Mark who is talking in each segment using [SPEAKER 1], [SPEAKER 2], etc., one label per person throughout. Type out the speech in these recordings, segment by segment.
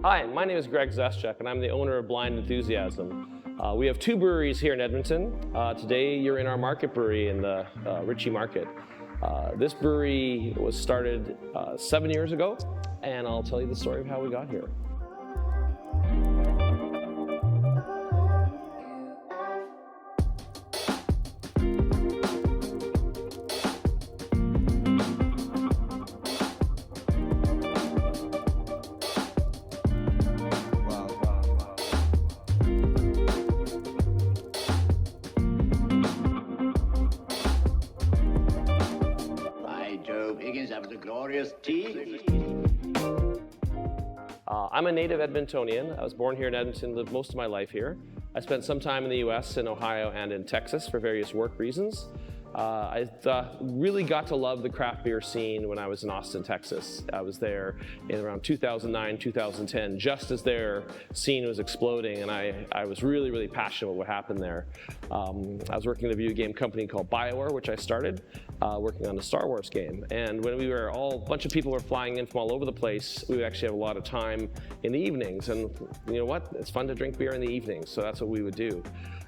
[SPEAKER 1] Hi, my name is Greg Zeschuk, and I'm the owner of Blind Enthusiasm. We have two breweries here in Edmonton. Today, you're in our market brewery in the Ritchie Market. This brewery was started 7 years ago, and I'll tell you the story of how we got here. I'm a native Edmontonian. I was born here in Edmonton, lived most of my life here. I spent some time in the US, in Ohio, and in Texas for various work reasons. I really got to love the craft beer scene when I was in Austin, Texas. I was there in around 2009, 2010, just as their scene was exploding, and I was really, really passionate about what happened there. I was working at a video game company called BioWare, which I started, working on the Star Wars game. And when a bunch of people were flying in from all over the place, we would actually have a lot of time in the evenings. And you know what? It's fun to drink beer in the evenings, so that's what we would do.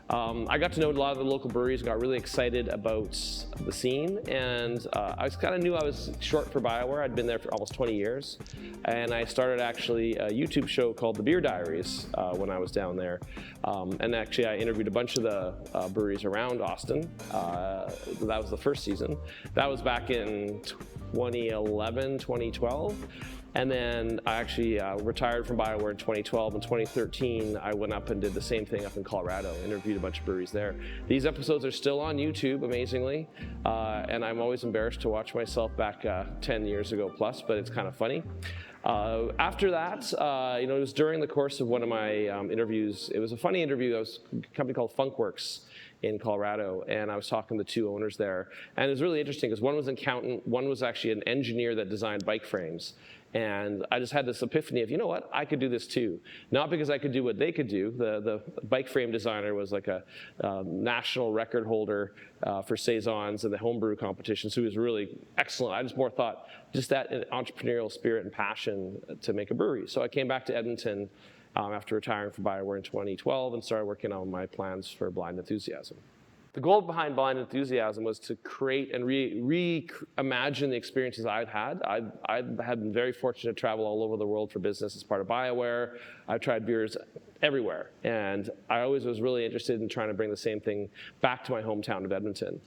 [SPEAKER 1] I got to know a lot of the local breweries, got really excited about the scene, and I kind of knew I was short for BioWare. I'd been there for almost 20 years, and I started actually a YouTube show called The Beer Diaries when I was down there. And actually I interviewed a bunch of the breweries around Austin. That was the first season. That was back in 2011, 2012. And then I actually retired from BioWare in 2012. In 2013, I went up and did the same thing up in Colorado, interviewed a bunch of breweries there. These episodes are still on YouTube, amazingly, and I'm always embarrassed to watch myself back 10 years ago plus, but it's kind of funny. After that, it was during the course of one of my interviews. It was a funny interview. It was a company called Funkworks in Colorado, and I was talking to the two owners there. And it was really interesting because one was an accountant, one was actually an engineer that designed bike frames. And I just had this epiphany of, you know what, I could do this too. Not because I could do what they could do. The bike frame designer was like a national record holder for Saisons and the homebrew competition, so he was really excellent. I just more thought just that entrepreneurial spirit and passion to make a brewery. So I came back to Edmonton after retiring from BioWare in 2012 and started working on my plans for Blind Enthusiasm. The goal behind Blind Enthusiasm was to create and reimagine the experiences I'd had. I had been very fortunate to travel all over the world for business as part of BioWare. I've tried beers everywhere, and I always was really interested in trying to bring the same thing back to my hometown of Edmonton.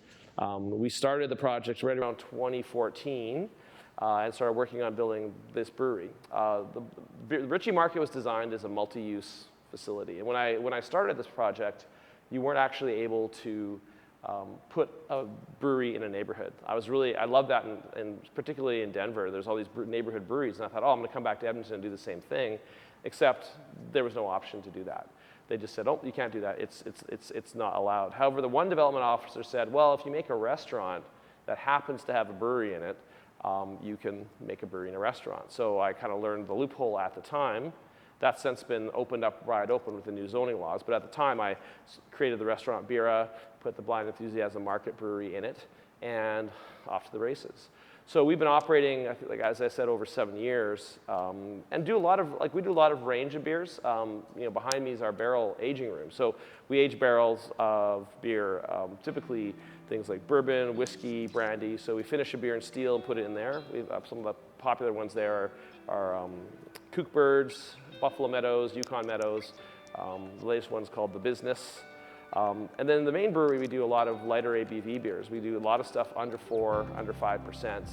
[SPEAKER 1] We started the project right around 2014 and started working on building this brewery. The Ritchie Market was designed as a multi-use facility, and when I started this project, you weren't actually able to put a brewery in a neighborhood. I love that, and particularly in Denver, there's all these neighborhood breweries, and I thought, I'm gonna come back to Edmonton and do the same thing, except there was no option to do that. They just said, oh, you can't do that, it's not allowed. However, the one development officer said, well, if you make a restaurant that happens to have a brewery in it, you can make a brewery in a restaurant. So I kind of learned the loophole at the time. That's since been opened up wide open with the new zoning laws, but at the time I created the restaurant Bira, put the Blind Enthusiasm Market Brewery in it, and off to the races. So we've been operating, as I said, over 7 years, and do a lot of range of beers. Behind me is our barrel aging room. So we age barrels of beer, typically things like bourbon, whiskey, brandy. So we finish a beer in steel and put it in there. We have some of the popular ones there are Kookbirds, Buffalo Meadows, Yukon Meadows. The latest one's called The Business. And then in the main brewery, we do a lot of lighter ABV beers. We do a lot of stuff under 4%, under 5%.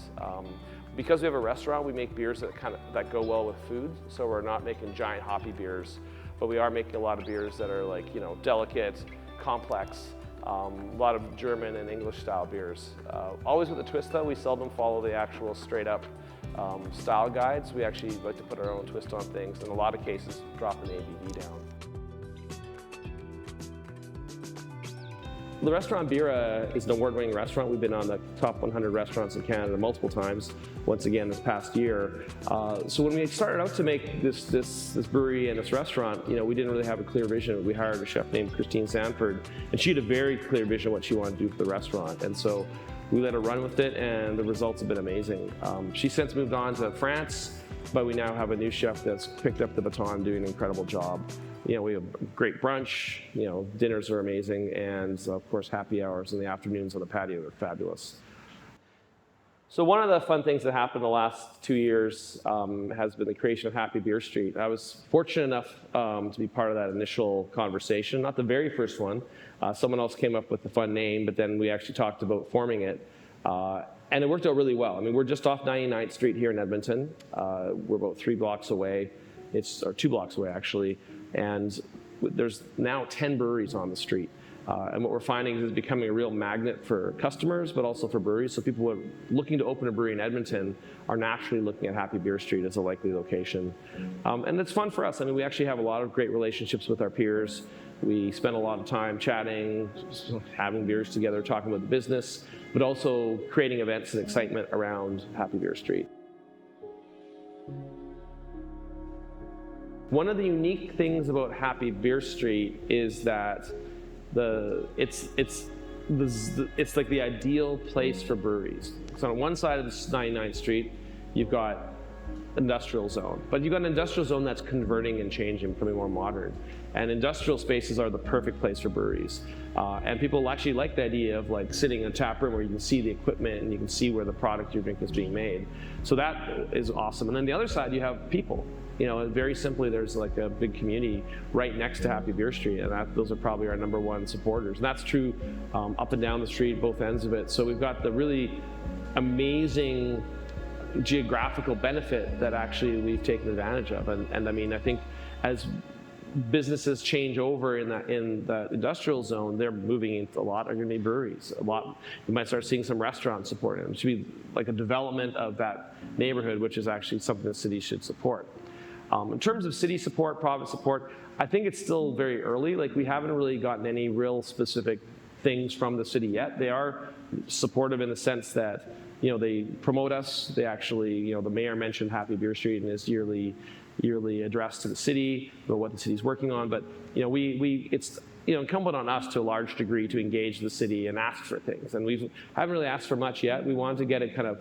[SPEAKER 1] Because we have a restaurant, we make beers that go well with food. So we're not making giant hoppy beers, but we are making a lot of beers that are delicate, complex. A lot of German and English style beers. Always with a twist though, we seldom follow the actual straight up style guides. We actually like to put our own twist on things, and in a lot of cases, dropping the ABV down. The restaurant Bira is an award-winning restaurant. We've been on the top 100 restaurants in Canada multiple times, once again this past year. So when we started out to make this brewery and this restaurant, we didn't really have a clear vision. We hired a chef named Christine Sanford, and she had a very clear vision of what she wanted to do for the restaurant. And so we let her run with it, and the results have been amazing. She's since moved on to France, but we now have a new chef that's picked up the baton, doing an incredible job. You know, we have great brunch, you know, dinners are amazing, and of course happy hours in the afternoons on the patio are fabulous. So one of the fun things that happened the last 2 years has been the creation of Happy Beer Street. I was fortunate enough to be part of that initial conversation, not the very first one. Someone else came up with the fun name, but then we actually talked about forming it. And it worked out really well. I mean, we're just off 99th Street here in Edmonton. We're about 3 blocks away. Or 2 blocks away, actually. And there's now 10 breweries on the street. And what we're finding is it's becoming a real magnet for customers, but also for breweries. So people who are looking to open a brewery in Edmonton are naturally looking at Happy Beer Street as a likely location. And it's fun for us. I mean, we actually have a lot of great relationships with our peers. We spend a lot of time chatting, having beers together, talking about the business, but also creating events and excitement around Happy Beer Street. One of the unique things about Happy Beer Street is that it's like the ideal place for breweries. So on one side of this 99th Street, you've got industrial zone, but you've got an industrial zone that's converting and changing, becoming more modern. And industrial spaces are the perfect place for breweries. And people actually like the idea of like sitting in a tap room where you can see the equipment and you can see where the product your drink is being made. So that is awesome. And then the other side, you have people. You know, very simply, there's like a big community right next to Happy Beer Street, and those are probably our #1 supporters. And that's true up and down the street, both ends of it. So we've got the really amazing geographical benefit that actually we've taken advantage of. And I mean, I think as businesses change over in the industrial zone, they're moving into a lot are going to be breweries. A lot, you might start seeing some restaurants supporting them. It should be like a development of that neighborhood, which is actually something the city should support. In terms of city support, province support, I think it's still very early. Like, we haven't really gotten any real specific things from the city yet. They are supportive in the sense that, you know, they promote us. They actually, you know, the mayor mentioned Happy Beer Street in his yearly address to the city about what the city's working on. But, you know, it's, you know, incumbent on us to a large degree to engage the city and ask for things. And we haven't really asked for much yet. We wanted to get it kind of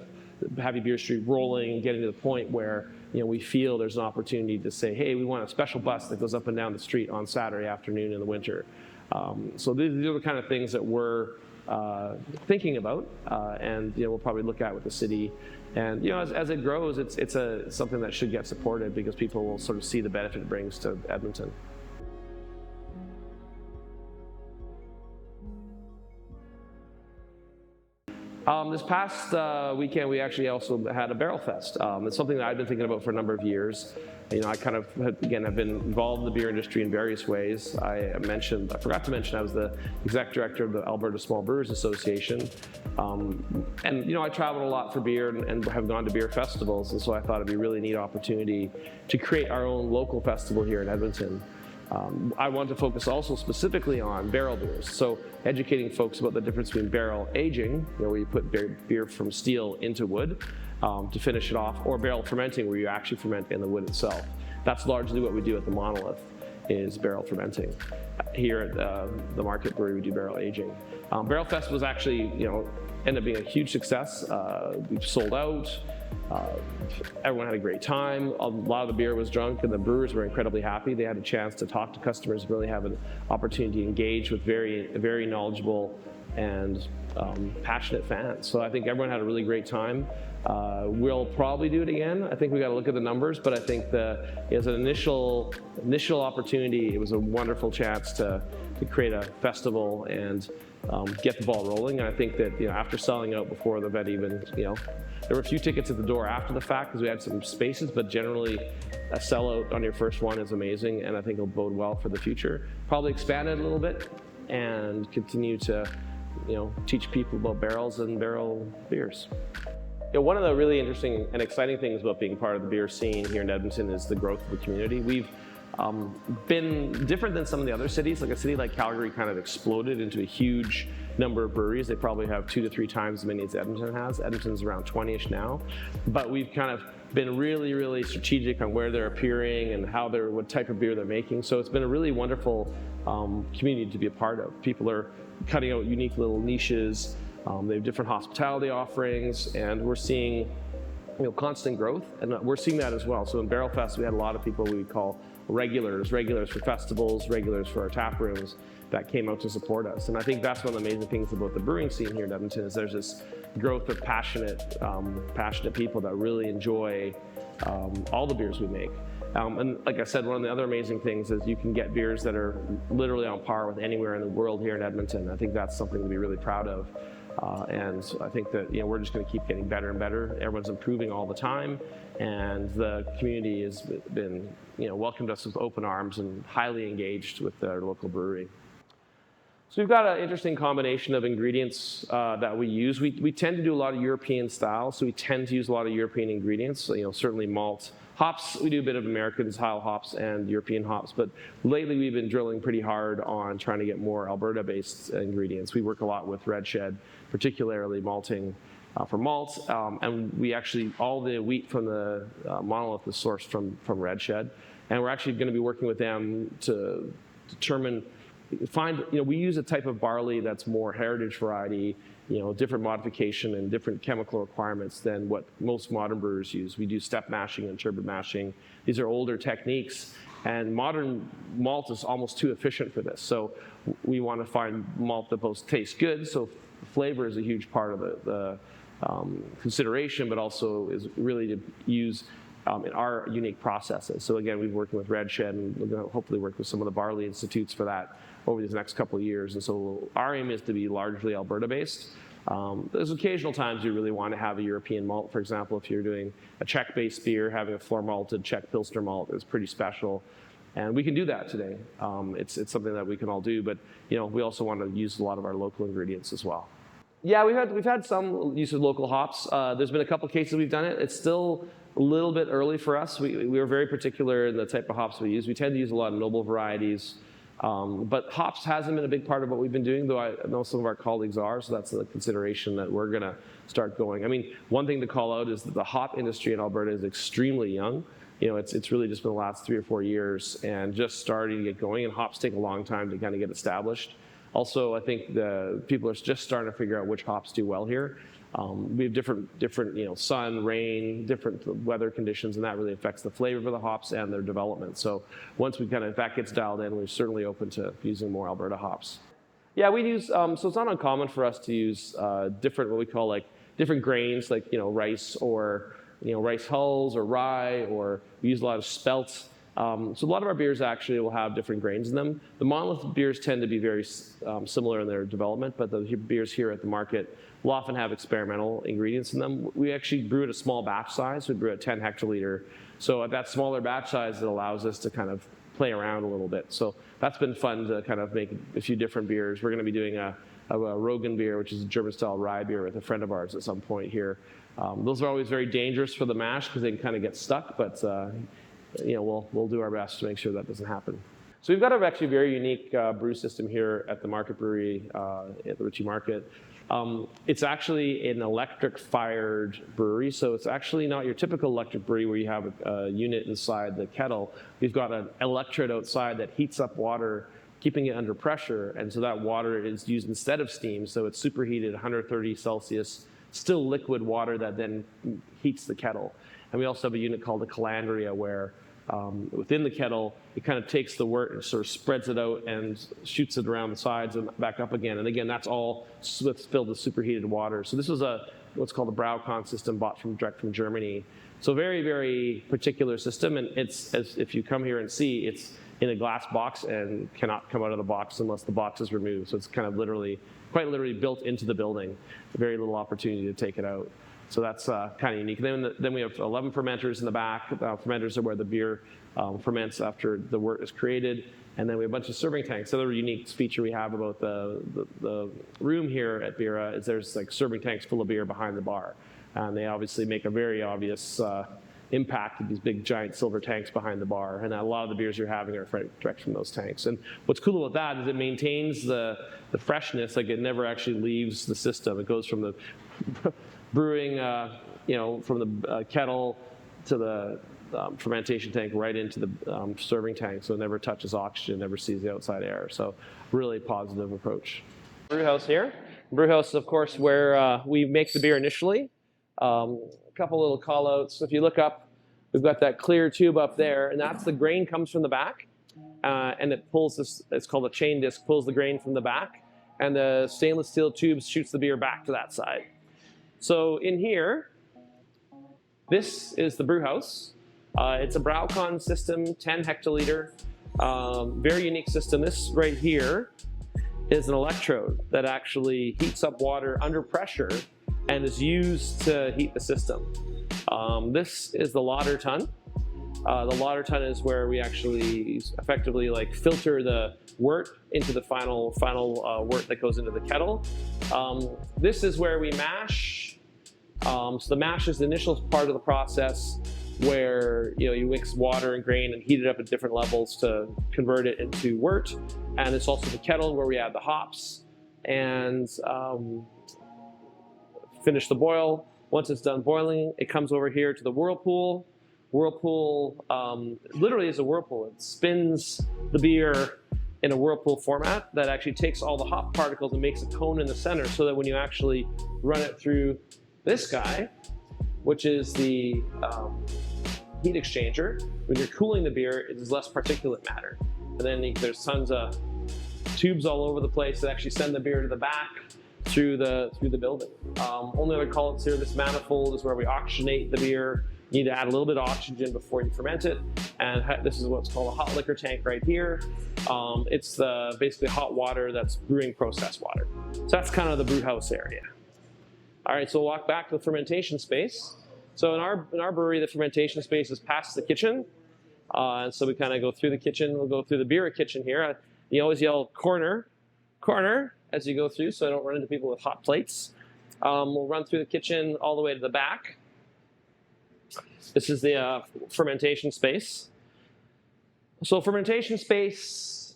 [SPEAKER 1] Happy Beer Street rolling and getting to the point where, you know, we feel there's an opportunity to say, hey, we want a special bus that goes up and down the street on Saturday afternoon in the winter. So these are the kind of things that we're thinking about, and, you know, we'll probably look at with the city. And, you know, as it grows, it's something that should get supported because people will sort of see the benefit it brings to Edmonton. This past weekend, we actually also had a Barrel Fest. It's something that I've been thinking about for a number of years. You know, I kind of, again, I've been involved in the beer industry in various ways. I forgot to mention, I was the exec director of the Alberta Small Brewers Association. And, you know, I traveled a lot for beer and have gone to beer festivals. And so I thought it'd be a really neat opportunity to create our own local festival here in Edmonton. I want to focus also specifically on barrel beers. So educating folks about the difference between barrel aging, you know, where you put beer from steel into wood to finish it off, or barrel fermenting, where you actually ferment in the wood itself. That's largely what we do at the Monolith, is barrel fermenting. Here at the Market Brewery, we do barrel aging. Barrel Fest was actually, you know, ended up being a huge success. We've sold out. Everyone had a great time. A lot of the beer was drunk, and the brewers were incredibly happy. They had a chance to talk to customers, really have an opportunity to engage with very knowledgeable and passionate fans. So I think everyone had a really great time. We'll probably do it again. I think we got to look at the numbers, but I think as an initial opportunity, it was a wonderful chance to create a festival and get the ball rolling. And I think that, you know, after selling out before the event even, you know, there were a few tickets at the door after the fact because we had some spaces, but generally a sellout on your first one is amazing, and I think it'll bode well for the future. Probably expand it a little bit and continue to, you know, teach people about barrels and barrel beers. You know, one of the really interesting and exciting things about being part of the beer scene here in Edmonton is the growth of the community. We've been different than some of the other cities. Like a city like Calgary kind of exploded into a huge number of breweries. They probably have 2 to 3 times as many as Edmonton has. Edmonton's around 20-ish now. But we've kind of been really strategic on where they're appearing and what type of beer they're making. So it's been a really wonderful community to be a part of. People are cutting out unique little niches. They have different hospitality offerings, and we're seeing constant growth, and we're seeing that as well. So in Barrel Fest, we had a lot of people we would call regulars for festivals, regulars for our tap rooms that came out to support us. And I think that's one of the amazing things about the brewing scene here in Edmonton is there's this growth of passionate people that really enjoy all the beers we make. And like I said, one of the other amazing things is you can get beers that are literally on par with anywhere in the world here in Edmonton. I think that's something to be really proud of. And I think that we're just going to keep getting better and better. Everyone's improving all the time, and the community has been welcomed us with open arms and highly engaged with their local brewery. So we've got an interesting combination of ingredients that we use. We tend to do a lot of European style, so we tend to use a lot of European ingredients. So, certainly malt. Hops, we do a bit of American style hops and European hops, but lately we've been drilling pretty hard on trying to get more Alberta-based ingredients. We work a lot with Red Shed, particularly malting for malt, and we actually, all the wheat from the Monolith is sourced from Red Shed, and we're actually going to be working with them to we use a type of barley that's more heritage variety, different modification and different chemical requirements than what most modern brewers use. We do step mashing and turbid mashing. These are older techniques, and modern malt is almost too efficient for this. So we want to find malt that both tastes good, so flavor is a huge part of the consideration, but also is really to use in our unique processes. So again, we've been working with Red Shed, and we're going to hopefully work with some of the barley institutes for that over these next couple of years. And so our aim is to be largely Alberta-based. There's occasional times you really want to have a European malt. For example, if you're doing a Czech-based beer, having a floor malted Czech Pilsner malt is pretty special. And we can do that today. It's something that we can all do, but we also want to use a lot of our local ingredients as well. Yeah, we've had some use of local hops. There's been a couple cases we've done it. It's still a little bit early for us. We were very particular in the type of hops we use. We tend to use a lot of noble varieties. But hops hasn't been a big part of what we've been doing, though I know some of our colleagues are, so that's a consideration that we're going to start going. I mean, one thing to call out is that the hop industry in Alberta is extremely young. It's really just been the last 3 or 4 years and just starting to get going, and hops take a long time to kind of get established. Also, I think the people are just starting to figure out which hops do well here. We have different sun, rain, different weather conditions, and that really affects the flavor of the hops and their development. So once if that gets dialed in, we're certainly open to using more Alberta hops. Yeah, we use, so it's not uncommon for us to use different, what we call different grains, rice or, rice hulls or rye, or we use a lot of spelt. So a lot of our beers actually will have different grains in them. The Monolith beers tend to be very similar in their development, but the beers here at the market will often have experimental ingredients in them. We actually brew at a small batch size. We brew at 10 hectoliter. So at that smaller batch size, it allows us to kind of play around a little bit. So that's been fun to kind of make a few different beers. We're going to be doing a Rogan beer, which is a German-style rye beer, with a friend of ours at some point here. Those are always very dangerous for the mash because they can kind of get stuck, but we'll do our best to make sure that doesn't happen. So we've got a actually very unique brew system here at the Market Brewery at the Ritchie Market. It's actually an electric-fired brewery, so it's actually not your typical electric brewery where you have a unit inside the kettle. We've got an electrode outside that heats up water, keeping it under pressure, and so that water is used instead of steam, so it's superheated 130 Celsius, still liquid water that then heats the kettle. And we also have a unit called a calandria where within the kettle, it kind of takes the wort and sort of spreads it out and shoots it around the sides and back up again. And again, that's all filled with superheated water. So this was what's called a Braucon system bought direct from Germany. So very, very particular system. And it's, as if you come here and see, it's in a glass box and cannot come out of the box unless the box is removed. So it's kind of quite literally built into the building. Very little opportunity to take it out. So that's kind of unique. Then we have 11 fermenters in the back. Fermenters are where the beer ferments after the wort is created. And then we have a bunch of serving tanks. The other unique feature we have about the room here at Bira is there's serving tanks full of beer behind the bar. And they obviously make a very obvious impact with these big giant silver tanks behind the bar. And a lot of the beers you're having are direct from those tanks. And what's cool about that is it maintains the freshness. It never actually leaves the system. It goes from the brewing, from the kettle to the fermentation tank right into the serving tank, so it never touches oxygen, never sees the outside air. So really positive approach. Brew house here. Brew house, of course, where we make the beer initially. couple little call outs. So if you look up, we've got that clear tube up there, and that's the grain comes from the back, and it pulls this, it's called a chain disc, pulls the grain from the back, and the stainless steel tube shoots the beer back to that side. So in here, this is the brew house. It's a Browcon system, 10 hectoliter, very unique system. This right here is an electrode that actually heats up water under pressure and is used to heat the system. This is the lauter tun. The lauter tun is where we actually effectively like filter the wort into the final wort that goes into the kettle. This is where we mash. So the mash is the initial part of the process where you mix water and grain and heat it up at different levels to convert it into wort. And it's also the kettle where we add the hops and finish the boil. Once it's done boiling, it comes over here to the whirlpool. Whirlpool literally is a whirlpool. It spins the beer in a whirlpool format that actually takes all the hop particles and makes a cone in the center so that when you actually run it through this guy, which is the heat exchanger, when you're cooling the beer, it is less particulate matter. And then there's tons of tubes all over the place that actually send the beer to the back through the building. Only other call-outs here, this manifold is where we oxygenate the beer. You need to add a little bit of oxygen before you ferment it. And this is what's called a hot liquor tank right here. It's basically hot water that's brewing process water. So that's kind of the brew house area. All right, so we'll walk back to the fermentation space. So in our brewery, the fermentation space is past the kitchen. And so we kind of go through the kitchen. We'll go through the beer kitchen here. You always yell corner, corner as you go through so I don't run into people with hot plates. We'll run through the kitchen all the way to the back. This is the fermentation space. So fermentation space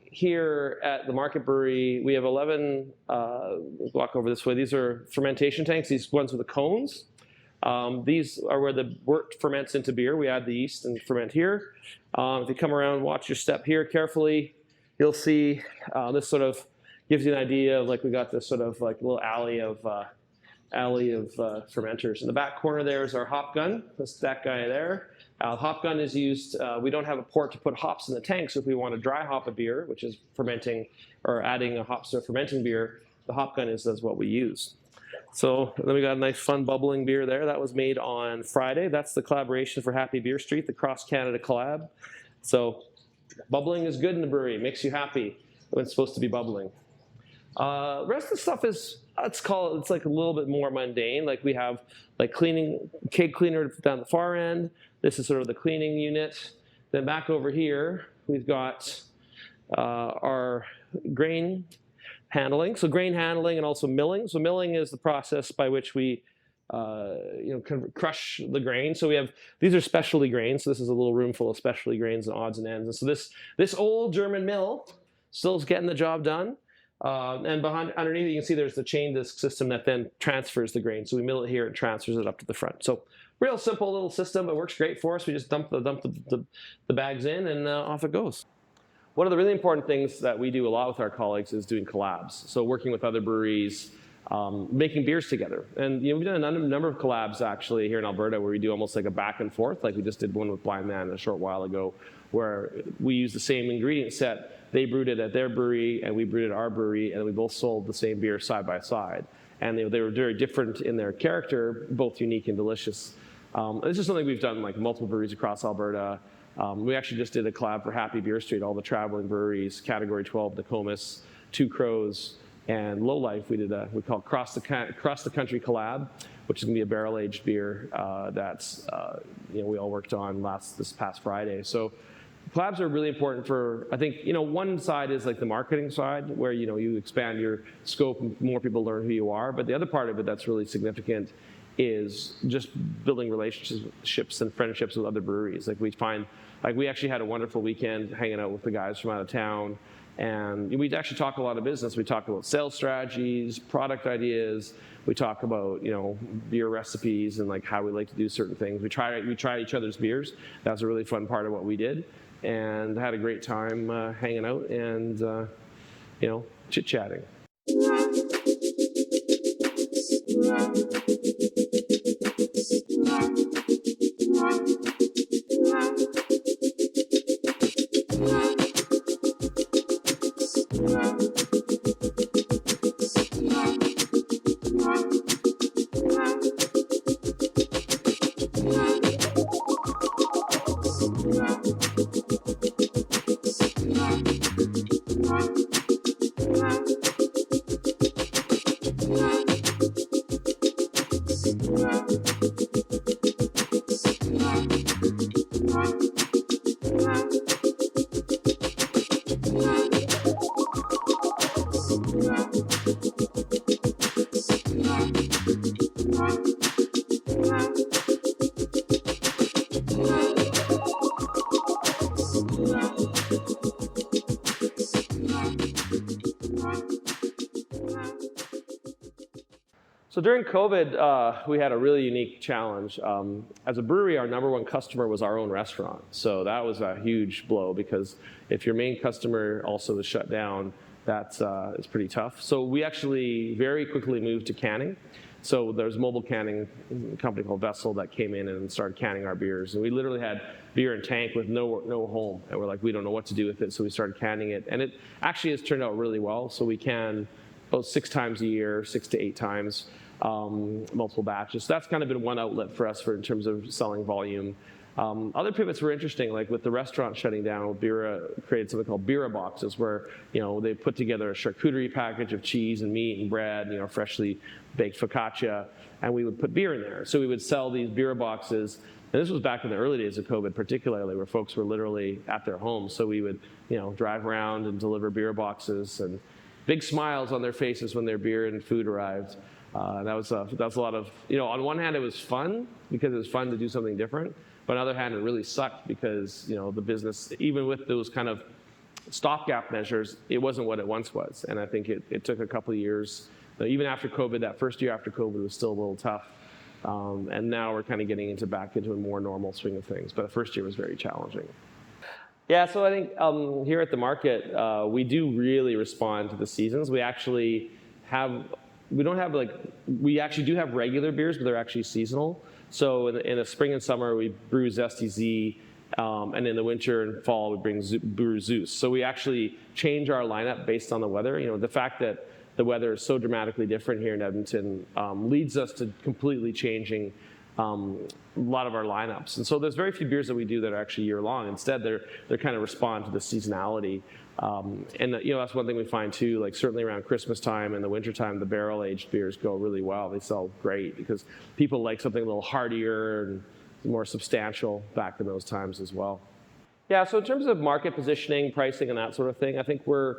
[SPEAKER 1] here at the Market Brewery, we have 11, walk over this way, these are fermentation tanks, these ones with the cones. These are where the wort ferments into beer. We add the yeast and ferment here. If you come around, watch your step here carefully, you'll see this sort of gives you an idea of like we got this sort of like little alley of fermenters. In the back corner there is our hop gun. That's that guy there. Hop gun is used, we don't have a port to put hops in the tank, so if we want to dry hop a beer, which is fermenting or adding a hops to a fermenting beer, the hop gun is what we use. So then we got a nice fun bubbling beer there. That was made on Friday. That's the collaboration for Happy Beer Street, the Cross Canada collab. So bubbling is good in the brewery. It makes you happy when it's supposed to be bubbling. Rest of the stuff is, it's like a little bit more mundane. Like we have like cleaning, keg cleaner down the far end. This is sort of the cleaning unit. Then back over here, we've got our grain handling. So grain handling and also milling. So milling is the process by which we crush the grain. So we have, these are specialty grains. So this is a little room full of specialty grains and odds and ends. And so this old German mill still is getting the job done. And underneath you can see there's the chain disc system that then transfers the grain. So we mill it here and transfers it up to the front. So real simple little system. It works great for us. We just dump the bags in and off it goes. One of the really important things that we do a lot with our colleagues is doing collabs. So working with other breweries, making beers together. And we've done a number of collabs actually here in Alberta where we do almost like a back and forth. Like we just did one with Blind Man a short while ago where we use the same ingredient set. They brewed it at their brewery and we brewed it at our brewery, and we both sold the same beer side by side. And they were very different in their character, both unique and delicious. This is something we've done like multiple breweries across Alberta. We actually just did a collab for Happy Beer Street, all the traveling breweries, Category 12, Nokomis, Two Crows, and Lowlife. We call Cross the Country Collab, which is going to be a barrel-aged beer that's we all worked on this past Friday. So collabs are really important for, I think, one side is like the marketing side where, you expand your scope and more people learn who you are. But the other part of it that's really significant is just building relationships and friendships with other breweries. Like we find, we actually had a wonderful weekend hanging out with the guys from out of town. And we actually talk a lot of business. We talk about sales strategies, product ideas. We talk about, beer recipes and like how we like to do certain things. We try each other's beers. That was a really fun part of what we did. And had a great time hanging out and, chit-chatting. So during COVID, we had a really unique challenge. As a brewery, our number one customer was our own restaurant. So that was a huge blow, because if your main customer also is shut down, that's it's pretty tough. So we actually very quickly moved to canning. So there's a mobile canning company called Vessel that came in and started canning our beers. And we literally had beer in tank with no home. And we're like, we don't know what to do with it. So we started canning it. And it actually has turned out really well. So we can about 6 times a year, 6 to 8 times. Multiple batches. So that's kind of been one outlet for us in terms of selling volume. Other pivots were interesting, like with the restaurant shutting down, Bira created something called Bira boxes, where they put together a charcuterie package of cheese and meat and bread, freshly baked focaccia, and we would put beer in there. So we would sell these Bira boxes, and this was back in the early days of COVID, particularly, where folks were literally at their homes. So we would, drive around and deliver Bira boxes, and big smiles on their faces when their beer and food arrived. That was a lot of, on one hand it was fun, because it was fun to do something different, but on the other hand it really sucked, because the business, even with those kind of stopgap measures, it wasn't what it once was. And I think it took a couple of years, even after COVID, that first year after COVID was still a little tough. And now we're kind of getting back into a more normal swing of things, but the first year was very challenging. Yeah, so I think here at the market, we do really respond to the seasons. We actually we actually do have regular beers, but they're actually seasonal. So in the spring and summer, we brew Zesty Z, and in the winter and fall, we brew Zeus. So we actually change our lineup based on the weather. The fact that the weather is so dramatically different here in Edmonton leads us to completely changing a lot of our lineups. And so there's very few beers that we do that are actually year-long. Instead, they're kind of respond to the seasonality. And that's one thing we find too, like certainly around Christmas time and the winter time, the barrel-aged beers go really well. They sell great because people like something a little heartier and more substantial back in those times as well. Yeah, so in terms of market positioning, pricing, and that sort of thing, I think we're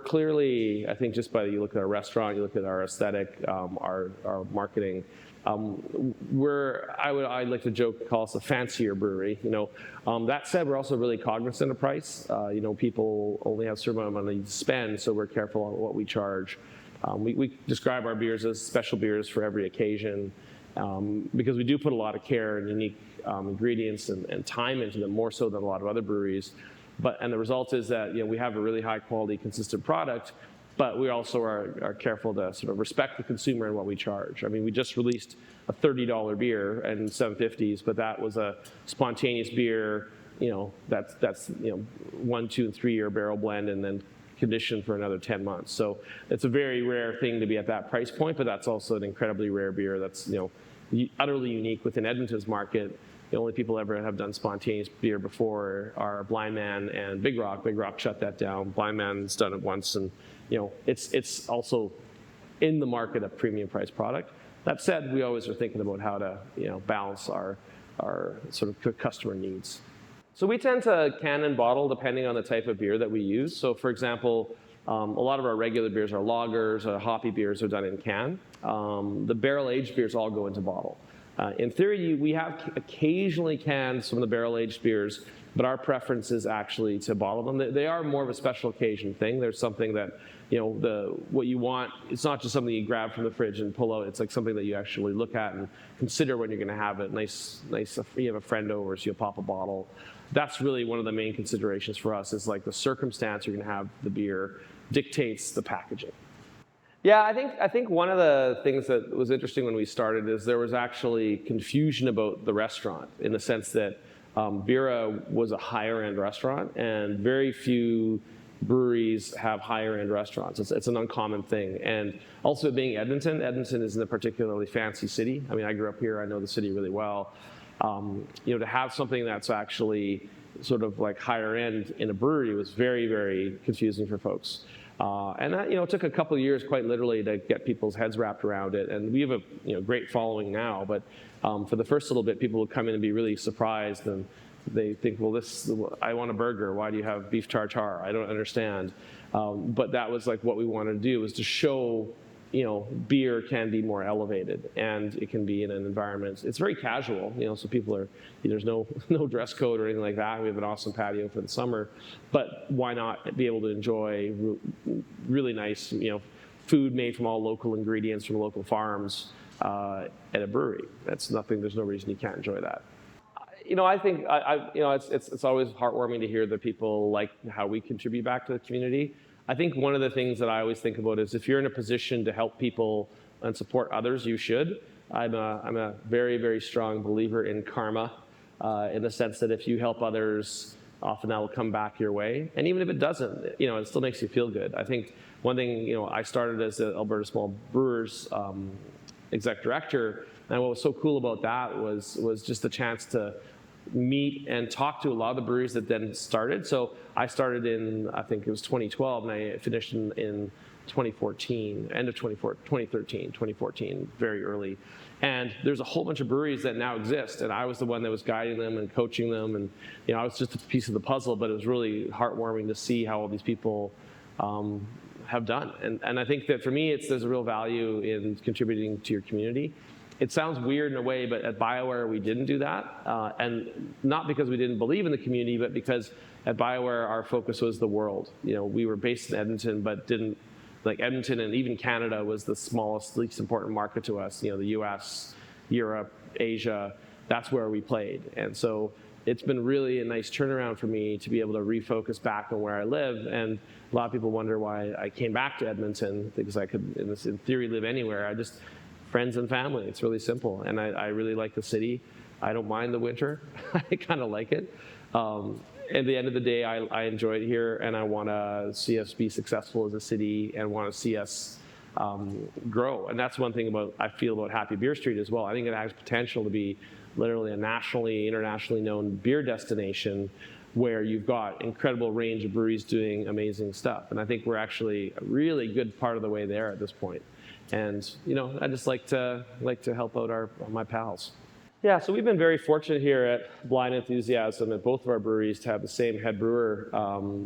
[SPEAKER 1] clearly, I think just by you look at our restaurant, you look at our aesthetic, our marketing, I like to joke, call us a fancier brewery. That said, we're also really cognizant of price. People only have a certain amount of money to spend, so we're careful on what we charge. We describe our beers as special beers for every occasion, because we do put a lot of care and unique ingredients and time into them, more so than a lot of other breweries. And the result is that we have a really high quality, consistent product, but we also are careful to sort of respect the consumer and what we charge. I mean, we just released a $30 beer and 750s, but that was a spontaneous beer. That's 1, 2, and 3 year barrel blend, and then conditioned for another 10 months. So it's a very rare thing to be at that price point, but that's also an incredibly rare beer that's utterly unique within Edmonton's market. The only people ever have done spontaneous beer before are Blind Man and Big Rock. Big Rock shut that down. Blind Man's done it once, and it's also in the market a premium price product. That said, we always are thinking about how to balance our sort of customer needs. So we tend to can and bottle depending on the type of beer that we use. So for example, a lot of our regular beers, our lagers, our hoppy beers are done in can. The barrel-aged beers all go into bottle. In theory, we have occasionally canned some of the barrel-aged beers, but our preference is actually to bottle them. They are more of a special occasion thing. There's something that, what you want, it's not just something you grab from the fridge and pull out. It's like something that you actually look at and consider when you're going to have it. Nice, you have a friend over, so you'll pop a bottle. That's really one of the main considerations for us, is like the circumstance you're going to have the beer dictates the packaging. Yeah, I think one of the things that was interesting when we started is there was actually confusion about the restaurant, in the sense that Bira was a higher end restaurant, and very few breweries have higher end restaurants. It's an uncommon thing. And also being Edmonton isn't a particularly fancy city. I mean, I grew up here, I know the city really well. To have something that's actually sort of like higher end in a brewery was very, very confusing for folks. And that, it took a couple of years, quite literally, to get people's heads wrapped around it. And we have a great following now, but for the first little bit, people would come in and be really surprised, and they think, well, I want a burger. Why do you have beef tartare? I don't understand. But that was like what we wanted to do, was to show, beer can be more elevated, and it can be in an environment. It's very casual, so people there's no dress code or anything like that. We have an awesome patio for the summer, but why not be able to enjoy really nice, food made from all local ingredients from local farms at a brewery? There's no reason you can't enjoy that. I think it's always heartwarming to hear that people like how we contribute back to the community. I think one of the things that I always think about is if you're in a position to help people and support others, you should. I'm a very, very strong believer in karma, in the sense that if you help others, often that will come back your way. And even if it doesn't, it still makes you feel good. I think one thing, I started as the Alberta Small Brewers exec director, and what was so cool about that was just the chance to meet and talk to a lot of the breweries that then started. So I started in, I think it was 2012, and I finished in 2014, end of 2013, 2014, very early. And there's a whole bunch of breweries that now exist, and I was the one that was guiding them and coaching them, and I was just a piece of the puzzle, but it was really heartwarming to see how all these people have done. And I think that for me, there's a real value in contributing to your community. It sounds weird in a way, but at BioWare, we didn't do that. And not because we didn't believe in the community, but because at BioWare, our focus was the world. We were based in Edmonton, but Edmonton and even Canada was the smallest, least important market to us. The US, Europe, Asia, that's where we played. And so it's been really a nice turnaround for me to be able to refocus back on where I live. And a lot of people wonder why I came back to Edmonton, because I could, in theory, live anywhere. Friends and family. It's really simple. And I really like the city. I don't mind the winter. I kind of like it. At the end of the day, I enjoy it here, and I want to see us be successful as a city and want to see us grow. And that's one thing I feel about Happy Beer Street as well. I think it has potential to be literally a nationally, internationally known beer destination where you've got incredible range of breweries doing amazing stuff. And I think we're actually a really good part of the way there at this point. And I just like to help out my pals. Yeah, so we've been very fortunate here at Blind Enthusiasm at both of our breweries to have the same head brewer,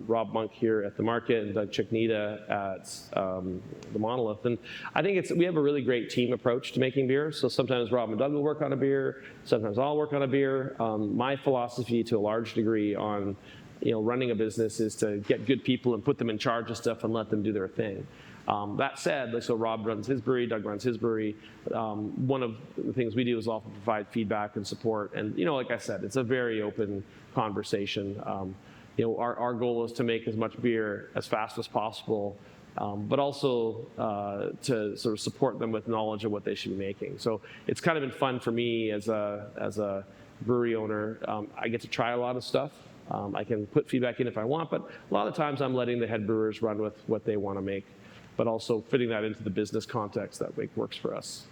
[SPEAKER 1] Rob Monk here at the Market and Doug Chiknita at the Monolith. And I think we have a really great team approach to making beer. So sometimes Rob and Doug will work on a beer, sometimes I'll work on a beer. My philosophy to a large degree on running a business is to get good people and put them in charge of stuff and let them do their thing. That said, so Rob runs his brewery, Doug runs his brewery. One of the things we do is often provide feedback and support. And like I said, it's a very open conversation. Our goal is to make as much beer as fast as possible, but also to sort of support them with knowledge of what they should be making. So it's kind of been fun for me as a brewery owner. I get to try a lot of stuff. I can put feedback in if I want, but a lot of times I'm letting the head brewers run with what they want to make, but also fitting that into the business context that works for us.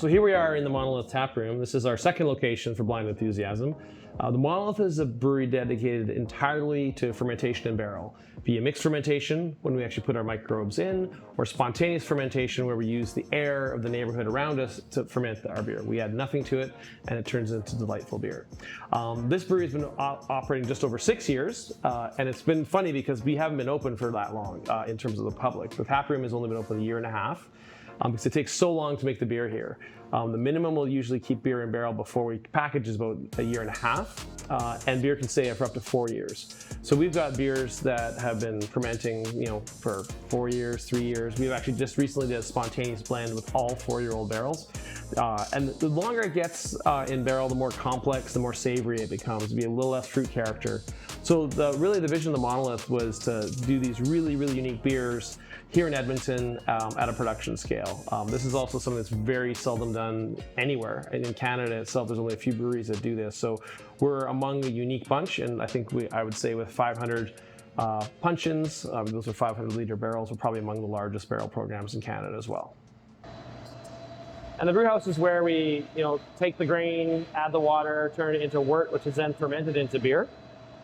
[SPEAKER 1] So here we are in the Monolith tap room. This is our second location for Blind Enthusiasm. The Monolith is a brewery dedicated entirely to fermentation in barrel, via mixed fermentation when we actually put our microbes in, or spontaneous fermentation where we use the air of the neighborhood around us to ferment our beer. We add nothing to it and it turns into delightful beer. This brewery has been operating just over 6 years, and it's been funny because we haven't been open for that long in terms of the public. The tap room has only been open 1.5 years. Because it takes so long to make the beer here. The minimum we'll usually keep beer in barrel before we package is about 1.5 years, and beer can stay for up to 4 years. So we've got beers that have been fermenting, for 4 years, 3 years. We've actually just recently did a spontaneous blend with all 4-year-old barrels. And the longer it gets in barrel, the more complex, the more savory it becomes, to be a little less fruit character. So really the vision of the Monolith was to do these really, really unique beers here in Edmonton at a production scale. This is also something that's very seldom done anywhere. And in Canada itself, there's only a few breweries that do this. So we're among a unique bunch, and I think I would say with 500 punch-ins, those are 500-liter barrels, we're probably among the largest barrel programs in Canada as well. And the brew house is where we, take the grain, add the water, turn it into wort, which is then fermented into beer.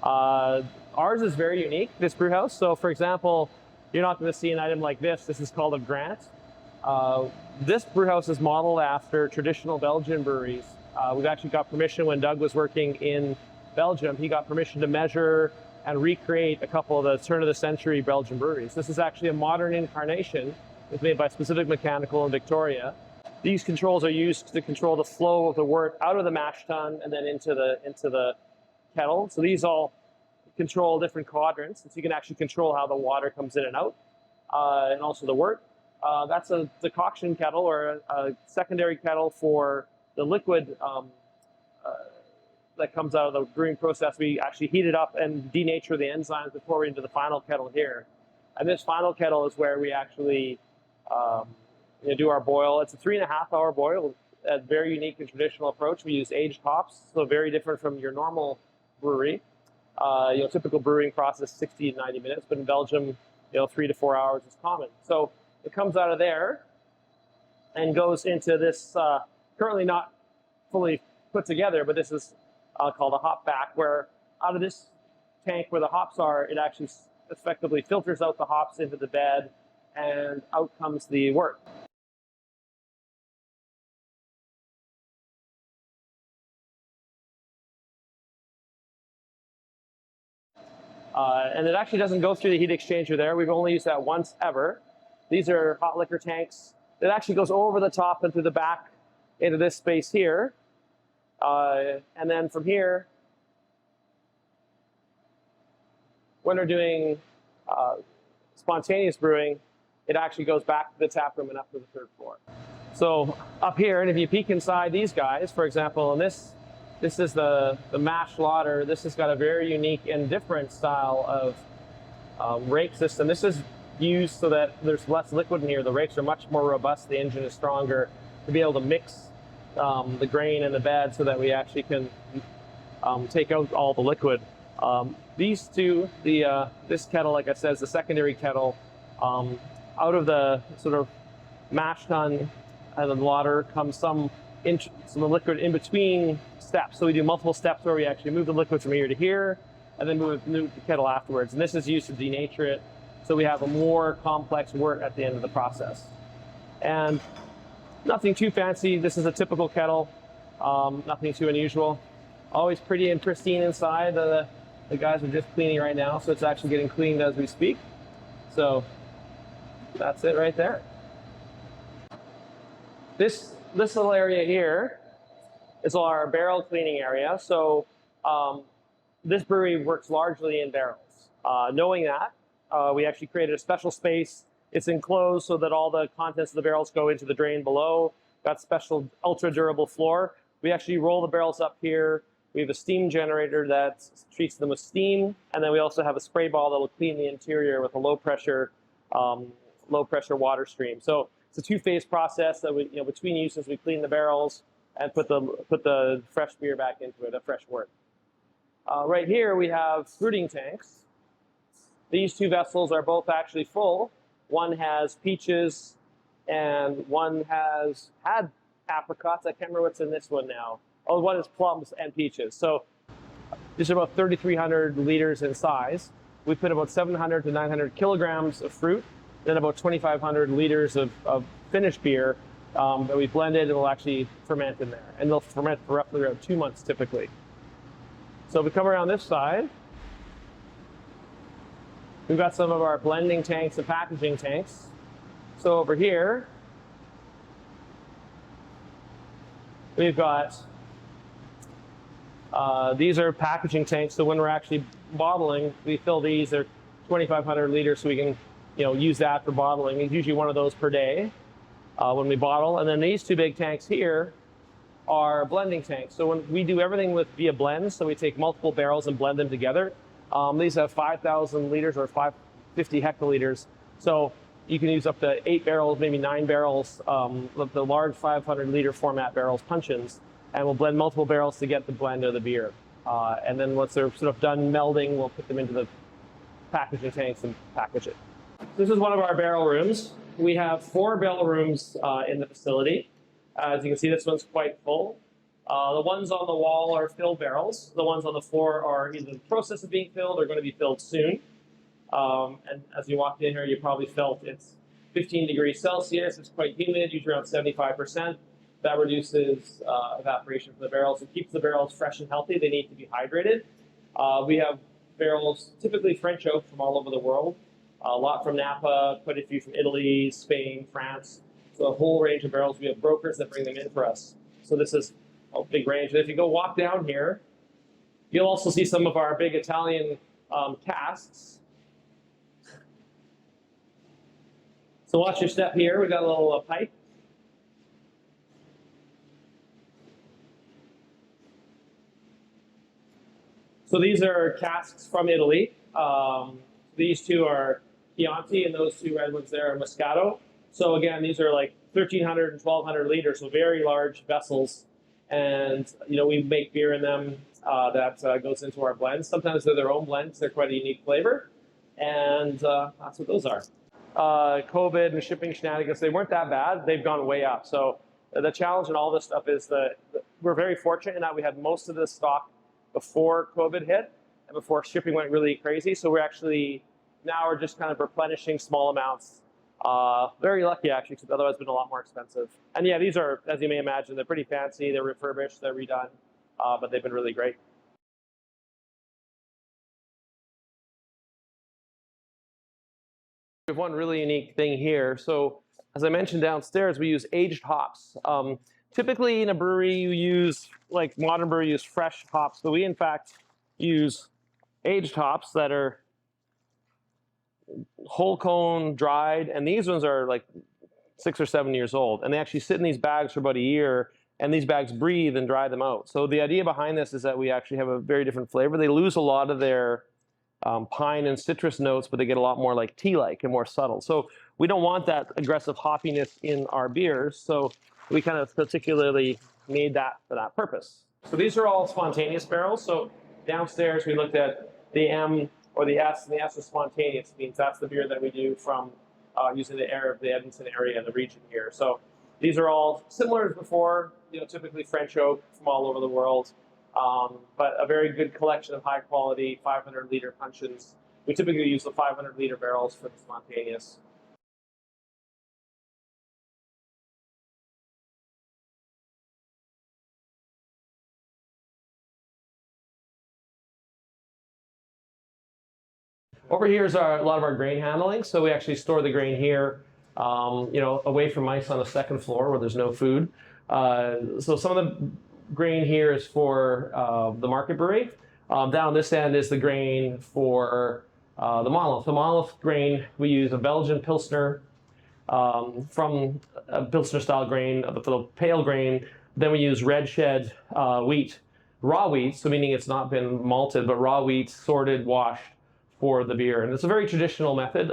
[SPEAKER 1] Ours is very unique, this brew house. So for example, you're not going to see an item like this. This is called a Grant. This brew house is modeled after traditional Belgian breweries. We've actually got permission when Doug was working in Belgium. He got permission to measure and recreate a couple of the turn-of-the-century Belgian breweries. This is actually a modern incarnation. It's made by Specific Mechanical in Victoria. These controls are used to control the flow of the wort out of the mash tun and then into the kettle. So these all control different quadrants, so you can actually control how the water comes in and out, and also the wort. That's a decoction kettle or a secondary kettle for the liquid that comes out of the brewing process. We actually heat it up and denature the enzymes before we into the final kettle here. And this final kettle is where we actually do our boil. It's a 3.5-hour boil, a very unique and traditional approach. We use aged hops, so very different from your normal brewery. Typical brewing process 60 to 90 minutes, but in Belgium, 3 to 4 hours is common. So it comes out of there and goes into this, currently not fully put together, but this is called a hop back, where out of this tank where the hops are, it actually effectively filters out the hops into the bed, and out comes the wort. And it actually doesn't go through the heat exchanger there. We've only used that once ever. These are hot liquor tanks. It actually goes over the top and through the back into this space here. And then from here, when we're doing spontaneous brewing, it actually goes back to the tap room and up to the 3rd floor. So up here, and if you peek inside these guys, for example, in this is the mash lauter. This has got a very unique and different style of rake system. This is used so that there's less liquid in here. The rakes are much more robust. The engine is stronger to be able to mix the grain and the bed so that we actually can take out all the liquid. These two, this kettle, like I said, is the secondary kettle. Out of the sort of mash tun and the lauter comes some liquid in between steps. So we do multiple steps where we actually move the liquid from here to here and then move the kettle afterwards. And this is used to denature it, so we have a more complex wort at the end of the process. And nothing too fancy. This is a typical kettle, nothing too unusual. Always pretty and pristine inside. The guys are just cleaning right now, so it's actually getting cleaned as we speak. So that's it right there. This little area here is our barrel cleaning area. So this brewery works largely in barrels. Knowing that, we actually created a special space. It's enclosed so that all the contents of the barrels go into the drain below. Got special ultra durable floor. We actually roll the barrels up here. We have a steam generator that treats them with steam, and then we also have a spray ball that will clean the interior with a low pressure water stream. So it's a 2-phase process that we, between uses, we clean the barrels and put the fresh beer back into it, a fresh wort. Right here we have fruiting tanks. These 2 vessels are both actually full. One has peaches, and one has had apricots. I can't remember what's in this one now. Oh, one is plums and peaches. So these are about 3,300 liters in size. We put about 700 to 900 kilograms of fruit, then about 2,500 liters of finished beer that we blended and will actually ferment in there. And they'll ferment for roughly around 2 months typically. So if we come around this side, we've got some of our blending tanks and packaging tanks. So over here, we've got, these are packaging tanks. So when we're actually bottling, we fill these. They're 2,500 liters, so we can, use that for bottling. It's usually one of those per day when we bottle. And then these two big tanks here are blending tanks. So when we do everything via blends, so we take multiple barrels and blend them together. These have 5,000 liters or 550 hectoliters. So you can use up to 8 barrels, maybe 9 barrels, of the large 500-liter format barrels, puncheons, and we'll blend multiple barrels to get the blend of the beer. And then once they're sort of done melding, we'll put them into the packaging tanks and package it. This is one of our barrel rooms. We have 4 barrel rooms in the facility. As you can see, this one's quite full. The ones on the wall are filled barrels. The ones on the floor are either in the process of being filled or going to be filled soon. And as you walked in here, you probably felt it's 15 degrees Celsius. It's quite humid, usually around 75%. That reduces evaporation from the barrels. It keeps the barrels fresh and healthy. They need to be hydrated. We have barrels, typically French oak, from all over the world. A lot from Napa, quite a few from Italy, Spain, France. So a whole range of barrels. We have brokers that bring them in for us. So this is a big range. And if you go walk down here, you'll also see some of our big Italian casks. So watch your step here. We got a little pipe. So these are casks from Italy. These two are Chianti, and those two red ones there are Moscato. So again, these are like 1,300 and 1,200 liters, so very large vessels. And we make beer in them that goes into our blends. Sometimes they're their own blends. They're quite a unique flavor. And that's what those are. COVID and shipping shenanigans, they weren't that bad. They've gone way up. So the challenge in all this stuff is that we're very fortunate in that we had most of this stock before COVID hit and before shipping went really crazy. So we're actually now we're just kind of replenishing small amounts. Very lucky actually, because otherwise it's been a lot more expensive. And yeah, these are, as you may imagine, they're pretty fancy. They're refurbished, they're redone, but they've been really great. We have one really unique thing here. So as I mentioned downstairs, we use aged hops. Typically in a brewery, you use, like modern brewery, use fresh hops, but we in fact use aged hops that are whole cone dried, and these ones are like 6 or 7 years old, and they actually sit in these bags for about a year, and these bags breathe and dry them out. So the idea behind this is that we actually have a very different flavor. They lose a lot of their pine and citrus notes, but they get a lot more like tea-like and more subtle. So we don't want that aggressive hoppiness in our beers, so we kind of particularly made that for that purpose. So these are all spontaneous barrels. So downstairs we looked at the M or the S, and the S is spontaneous. It means that's the beer that we do from using the air of the Edmonton area and the region here. So these are all similar as before, typically French oak from all over the world, but a very good collection of high quality 500-liter puncheons. We typically use the 500-liter barrels for the spontaneous. Over here is a lot of our grain handling. So we actually store the grain here, away from mice on the second floor where there's no food. So some of the grain here is for the market brewery. Down this end is the grain for the Monolith. The Monolith grain, we use a Belgian Pilsner from a Pilsner style grain, the pale grain. Then we use red shed wheat, raw wheat, so meaning it's not been malted, but raw wheat, sorted, washed for the beer. And it's a very traditional method.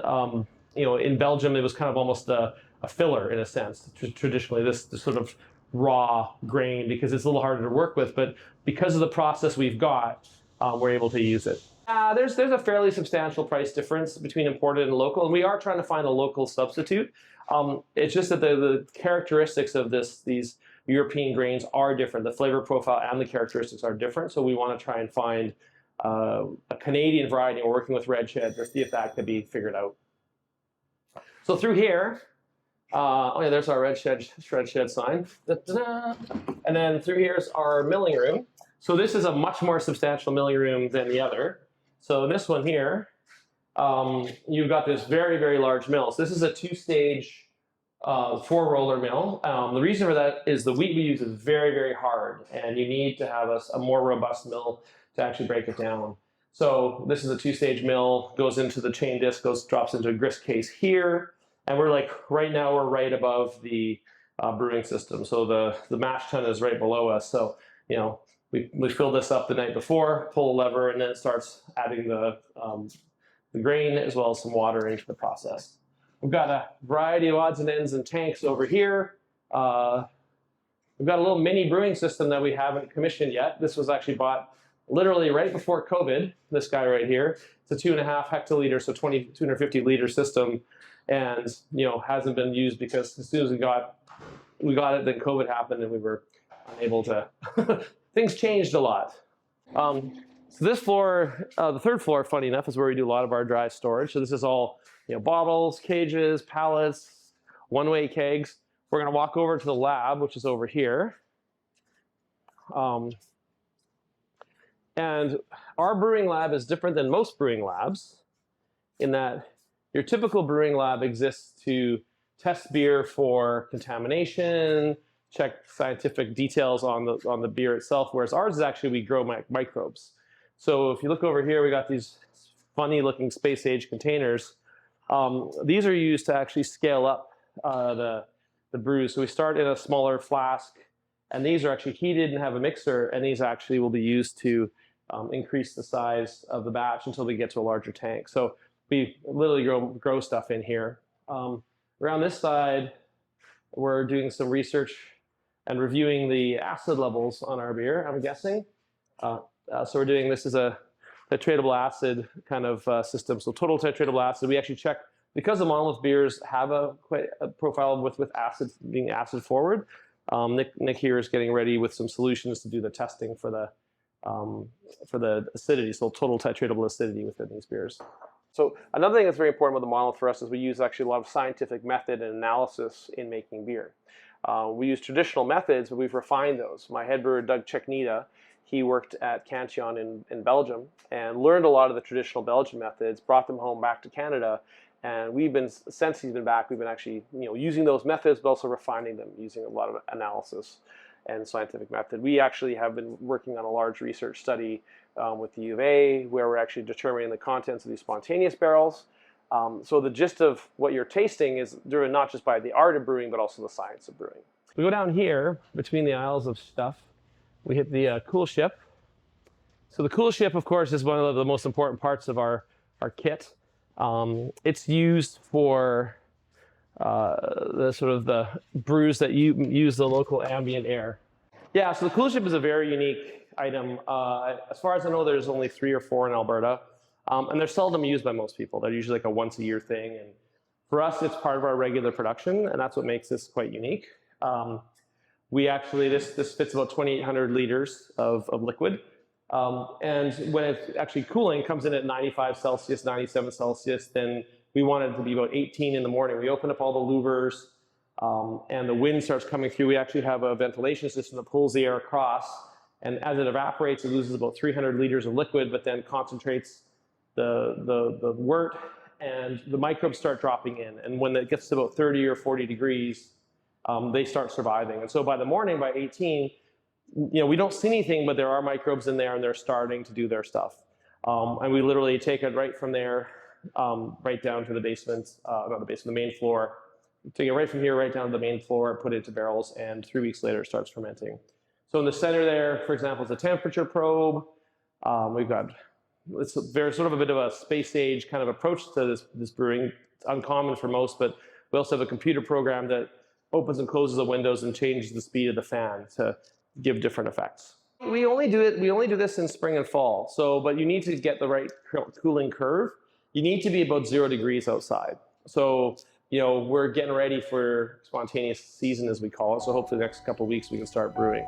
[SPEAKER 1] In Belgium, it was kind of almost a filler in a sense, traditionally, this sort of raw grain, because it's a little harder to work with, but because of the process we've got, we're able to use it. There's a fairly substantial price difference between imported and local, and we are trying to find a local substitute. It's just that the characteristics of these European grains are different. The flavor profile and the characteristics are different. So we want to try and find a Canadian variety. We're working with red shed to see if that could be figured out. So through here, oh yeah, there's our red shed sign. Da-da-da. And then through here is our milling room. So this is a much more substantial milling room than the other. So this one here, you've got this very, very large mill. So this is a two-stage 4-roller mill. The reason for that is the wheat we use is very, very hard, and you need to have a more robust mill to actually break it down. So this is a two-stage mill, goes into the chain disc, drops into a grist case here, and we're like, right now we're right above the brewing system. So the mash tun is right below us. So, you know, we fill this up the night before, pull a lever, and then it starts adding the grain as well as some water into the process. We've got a variety of odds and ends and tanks over here. We've got a little mini brewing system that we haven't commissioned yet. This was actually bought literally right before COVID, this guy right here. It's a 2.5 hectoliter, so 250 liter system, and you know, hasn't been used because as soon as we got it, then COVID happened and we were unable to. Things changed a lot. So this floor, the third floor, funny enough, is where we do a lot of our dry storage. So this is all, you know, bottles, cages, pallets, one-way kegs. We're going to walk over to the lab, which is over here. And our brewing lab is different than most brewing labs in that your typical brewing lab exists to test beer for contamination, check scientific details on the beer itself, whereas ours is actually we grow microbes. So if you look over here, we got these funny looking space age containers. These are used to actually scale up the brews. So we start in a smaller flask, and these are actually heated and have a mixer, and these actually will be used to increase the size of the batch until they get to a larger tank. So we literally grow stuff in here. Around this side, we're doing some research and reviewing the acid levels on our beer, I'm guessing. So we're doing, this is a titratable acid kind of system. So total titratable acid, we actually check, because the Monolith beers have quite a profile with acid, being acid forward. Nick here is getting ready with some solutions to do the testing for the acidity, so total titratable acidity within these beers. So another thing that's very important with the Monolith for us is we use actually a lot of scientific method and analysis in making beer. We use traditional methods, but we've refined those. My head brewer, Doug Cheknita, he worked at Cantillon in Belgium and learned a lot of the traditional Belgian methods, brought them home back to Canada, and we've been, since he's been back, we've been actually, you know, using those methods, but also refining them using a lot of analysis and scientific method. We actually have been working on a large research study with the U of A, where we're actually determining the contents of these spontaneous barrels. So the gist of what you're tasting is driven not just by the art of brewing, but also the science of brewing. We go down here between the aisles of stuff. We hit the cool ship. So the cool ship, of course, is one of the most important parts of our kit. It's used for the brews that use the local ambient air. Yeah, so the cool ship is a very unique item. As far as I know, there's only 3 or 4 in Alberta, and they're seldom used by most people. They're usually like a once-a-year thing, and for us, it's part of our regular production, and that's what makes this quite unique. We actually, this fits about 2,800 liters of liquid, and when it's actually cooling, comes in at 95 Celsius, 97 Celsius, then we want it to be about 18 in the morning. We open up all the louvers, and the wind starts coming through. We actually have a ventilation system that pulls the air across, and as it evaporates, it loses about 300 liters of liquid, but then concentrates the wort, and the microbes start dropping in. And when it gets to about 30 or 40 degrees, they start surviving. And so by the morning, by 18, you know, we don't see anything, but there are microbes in there, and they're starting to do their stuff. And we literally take it right from there, right down to the basement, not the basement, the main floor. Take it right from here, right down to the main floor, put it into barrels, and 3 weeks later, it starts fermenting. So in the center there, for example, is a temperature probe. We've got, there's sort of a bit of a space age kind of approach to this brewing. It's uncommon for most, but we also have a computer program that opens and closes the windows and changes the speed of the fan to give different effects. We only do this in spring and fall. So, but you need to get the right cooling curve. You need to be about 0 degrees outside. So we're getting ready for spontaneous season, as we call it. So hopefully the next couple of weeks we can start brewing.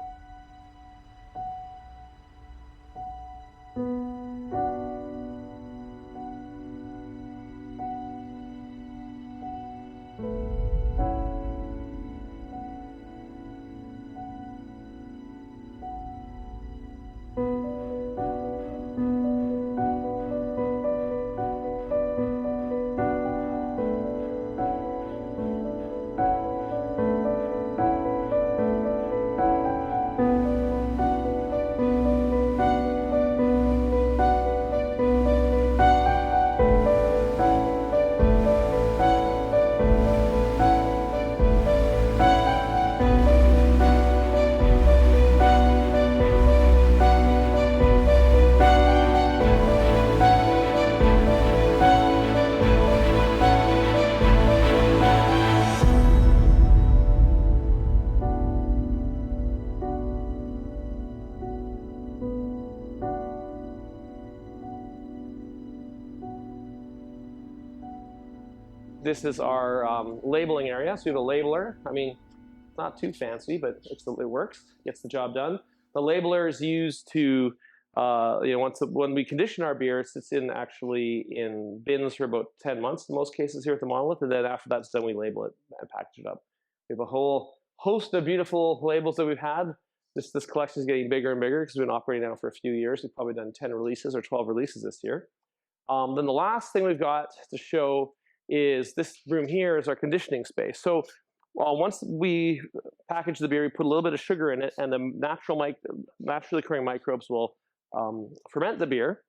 [SPEAKER 1] This is our labeling area. So we have a labeler. I mean, it's not too fancy, but it works, gets the job done. The labeler is used to, when we condition our beer, it sits actually in bins for about 10 months in most cases here at the Monolith, and then after that's done, we label it and package it up. We have a whole host of beautiful labels that we've had. This collection is getting bigger and bigger because we've been operating now for a few years. We've probably done 10 releases or 12 releases this year. Then the last thing we've got to show is this room here is our conditioning space. So once we package the beer, we put a little bit of sugar in it, and the naturally occurring microbes will ferment the beer,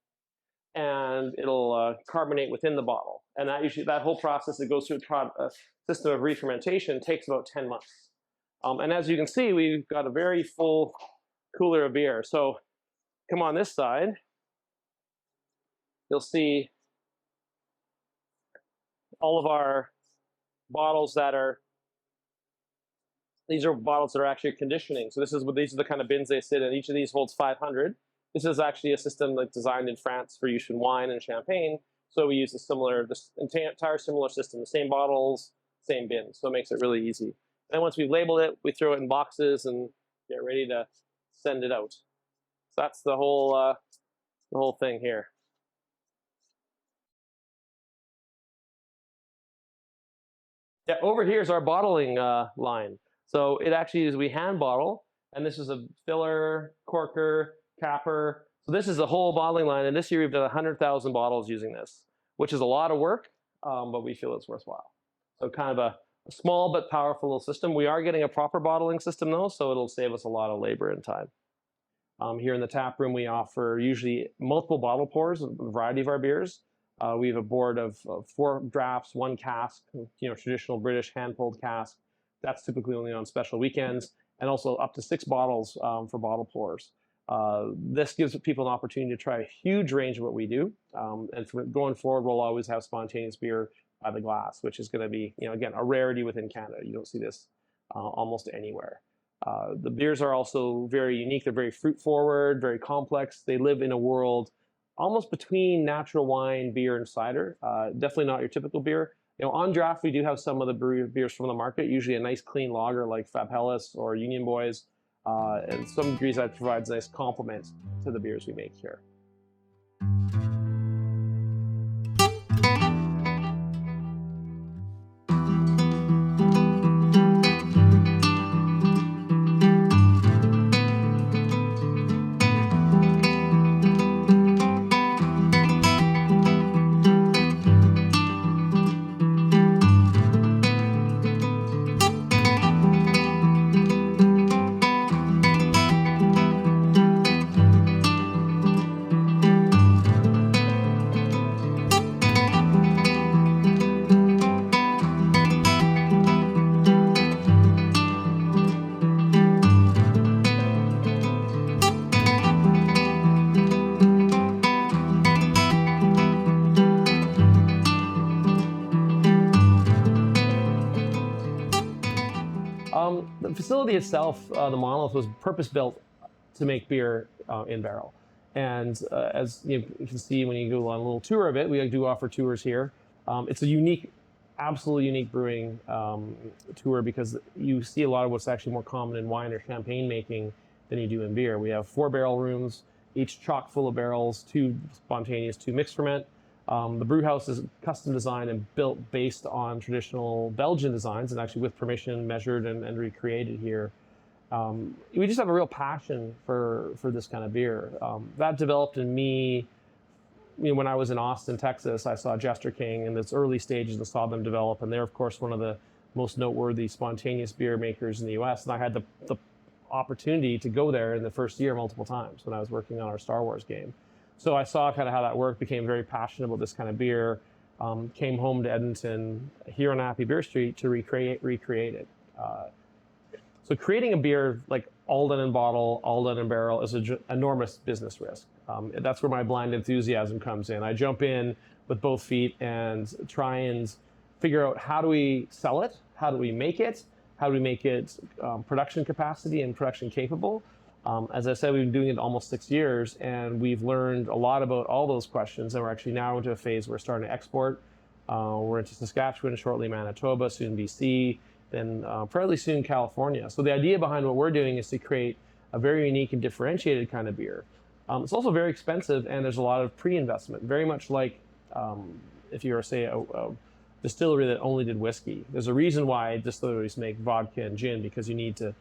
[SPEAKER 1] and it'll carbonate within the bottle. And that whole process that goes through a system of re-fermentation takes about 10 months. And as you can see, we've got a very full cooler of beer. So come on this side, you'll see all of our bottles these are bottles that are actually conditioning. So these are the kind of bins they sit in. Each of these holds 500. This is actually a system that's designed in France for use in wine and champagne. So we use this entire similar system, the same bottles, same bins. So it makes it really easy. And then once we've labeled it, we throw it in boxes and get ready to send it out. So that's the whole thing here. Yeah, over here is our bottling line. So it actually is, we hand bottle, and this is a filler, corker, capper. So this is the whole bottling line, and this year we've done 100,000 bottles using this, which is a lot of work, but we feel it's worthwhile. So kind of a small but powerful little system. We are getting a proper bottling system though, so it'll save us a lot of labor and time. Here in the tap room, we offer usually multiple bottle pours, a variety of our beers. We have a board of 4 drafts, 1 cask, traditional British hand-pulled cask. That's typically only on special weekends, and also up to 6 bottles for bottle pours. This gives people an opportunity to try a huge range of what we do. And going forward, we'll always have spontaneous beer by the glass, which is going to be, again, a rarity within Canada. You don't see this almost anywhere. The beers are also very unique. They're very fruit-forward, very complex. They live in a world almost between natural wine, beer, and cider. Definitely not your typical beer. On draft, we do have some of the beers from the market, usually a nice clean lager like Fab Hellas or Union Boys. And some degrees that provides a nice complement to the beers we make here. The facility itself, the Monolith, was purpose-built to make beer in barrel. And as you can see when you go on a little tour of it, we do offer tours here. It's a unique absolutely unique brewing tour because you see a lot of what's actually more common in wine or champagne making than you do in beer. We have 4 barrel rooms, each chock full of barrels, 2 spontaneous, 2 mixed ferment. The brew house is custom designed and built based on traditional Belgian designs and actually with permission measured and recreated here. We just have a real passion for this kind of beer. That developed in me. When I was in Austin, Texas, I saw Jester King in its early stages and saw them develop. And they're, of course, one of the most noteworthy spontaneous beer makers in the US. And I had the opportunity to go there in the first year multiple times when I was working on our Star Wars game. So I saw kind of how that worked, became very passionate about this kind of beer, came home to Edmonton here on Happy Beer Street to recreate it. So creating a beer like all done in bottle, all done in barrel is an enormous business risk. That's where my blind enthusiasm comes in. I jump in with both feet and try and figure out how do we sell it, how do we make it, how do we make it production capacity and production capable. As I said, we've been doing it almost 6 years, and we've learned a lot about all those questions, and we're actually now into a phase where we're starting to export. We're into Saskatchewan, shortly Manitoba, soon BC, then fairly soon California. So the idea behind what we're doing is to create a very unique and differentiated kind of beer. It's also very expensive, and there's a lot of pre-investment, very much like if you were, say, a distillery that only did whiskey. There's a reason why distilleries make vodka and gin, because you need to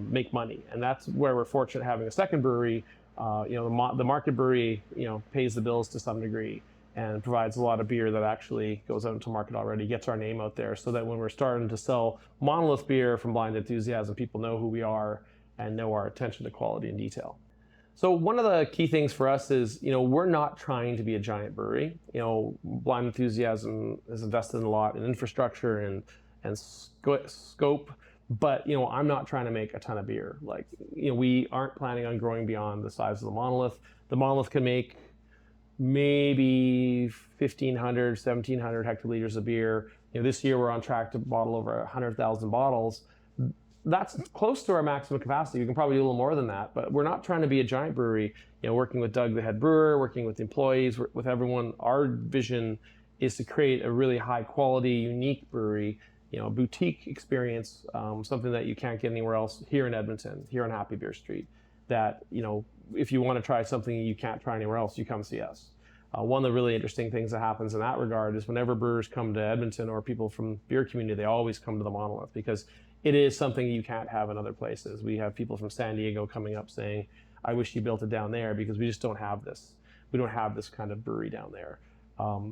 [SPEAKER 1] make money, and that's where we're fortunate having a second brewery. The market brewery, pays the bills to some degree and provides a lot of beer that actually goes out into market already, gets our name out there, so that when we're starting to sell Monolith beer from Blind Enthusiasm, people know who we are and know our attention to quality and detail. So one of the key things for us is, we're not trying to be a giant brewery. Blind Enthusiasm has invested in a lot in infrastructure and scope, but I'm not trying to make a ton of beer. We aren't planning on growing beyond the size of the Monolith. The Monolith can make maybe 1,500, 1,700 hectoliters of beer. This year we're on track to bottle over 100,000 bottles. That's close to our maximum capacity. We can probably do a little more than that, but we're not trying to be a giant brewery. Working with Doug, the head brewer, working with the employees, with everyone, our vision is to create a really high quality, unique brewery, a boutique experience, something that you can't get anywhere else here in Edmonton, here on Happy Beer Street, that, if you want to try something you can't try anywhere else, you come see us. One of the really interesting things that happens in that regard is whenever brewers come to Edmonton or people from beer community, they always come to the Monolith because it is something you can't have in other places. We have people from San Diego coming up saying, I wish you built it down there because we just don't have this. We don't have this kind of brewery down there.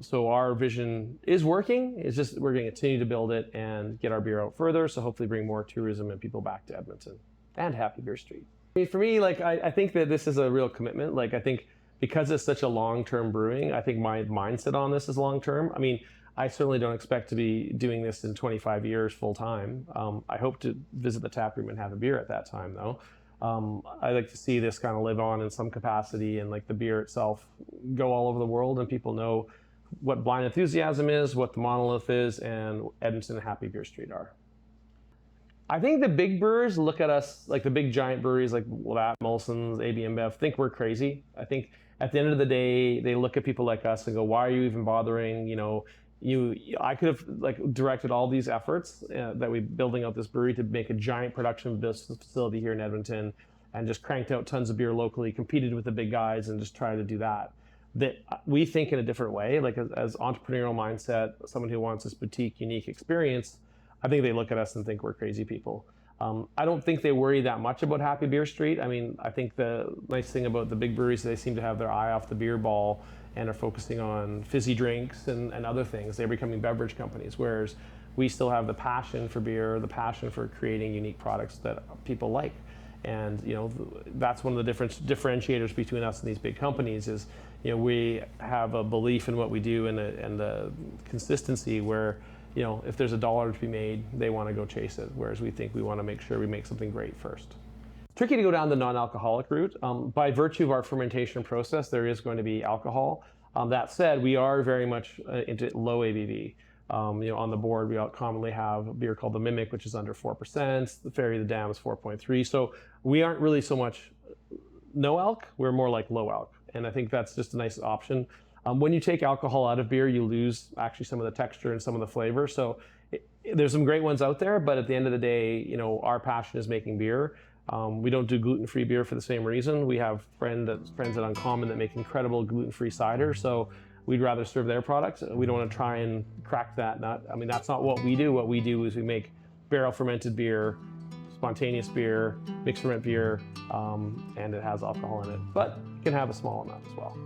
[SPEAKER 1] So our vision is working. It's just we're going to continue to build it and get our beer out further. So hopefully bring more tourism and people back to Edmonton and Happy Beer Street. For me, I think that this is a real commitment. I think because it's such a long-term brewing, I think my mindset on this is long-term. I certainly don't expect to be doing this in 25 years full time. I hope to visit the tap room and have a beer at that time, though. I like to see this kind of live on in some capacity, and the beer itself go all over the world, and people know what Blind Enthusiasm is, what the Monolith is, and Edmonton and Happy Beer Street are. I think the big brewers look at us, the big giant breweries like Labatt, Molson's, AB InBev, think we're crazy. I think at the end of the day, they look at people like us and go, why are you even bothering? I could have directed all these efforts that we building out this brewery to make a giant production facility here in Edmonton, and just cranked out tons of beer locally, competed with the big guys, and just tried to do that. That we think in a different way, as entrepreneurial mindset, someone who wants this boutique, unique experience. I think they look at us and think we're crazy people. I don't think they worry that much about Happy Beer Street. I think the nice thing about the big breweries is they seem to have their eye off the beer ball and are focusing on fizzy drinks and other things. They're becoming beverage companies, whereas we still have the passion for beer, the passion for creating unique products that people like. And that's one of the differentiators between us and these big companies is, we have a belief in what we do and the consistency where, if there's $1 to be made, they want to go chase it, whereas we think we want to make sure we make something great first. It's tricky to go down the non-alcoholic route. By virtue of our fermentation process, there is going to be alcohol. That said, we are very much into low ABV. On the board, we commonly have a beer called the Mimic, which is under 4%. The Fairy of the Dam is 4.3. So we aren't really so much no alc, we're more like low alc. And I think that's just a nice option. When you take alcohol out of beer, you lose actually some of the texture and some of the flavor. So there's some great ones out there, but at the end of the day, our passion is making beer. We don't do gluten-free beer for the same reason. We have friends at Uncommon that make incredible gluten-free cider, so we'd rather serve their products. We don't want to try and crack that nut. I mean, that's not what we do. What we do is we make barrel fermented beer, spontaneous beer, mixed ferment beer, and it has alcohol in it, but you can have a small amount as well.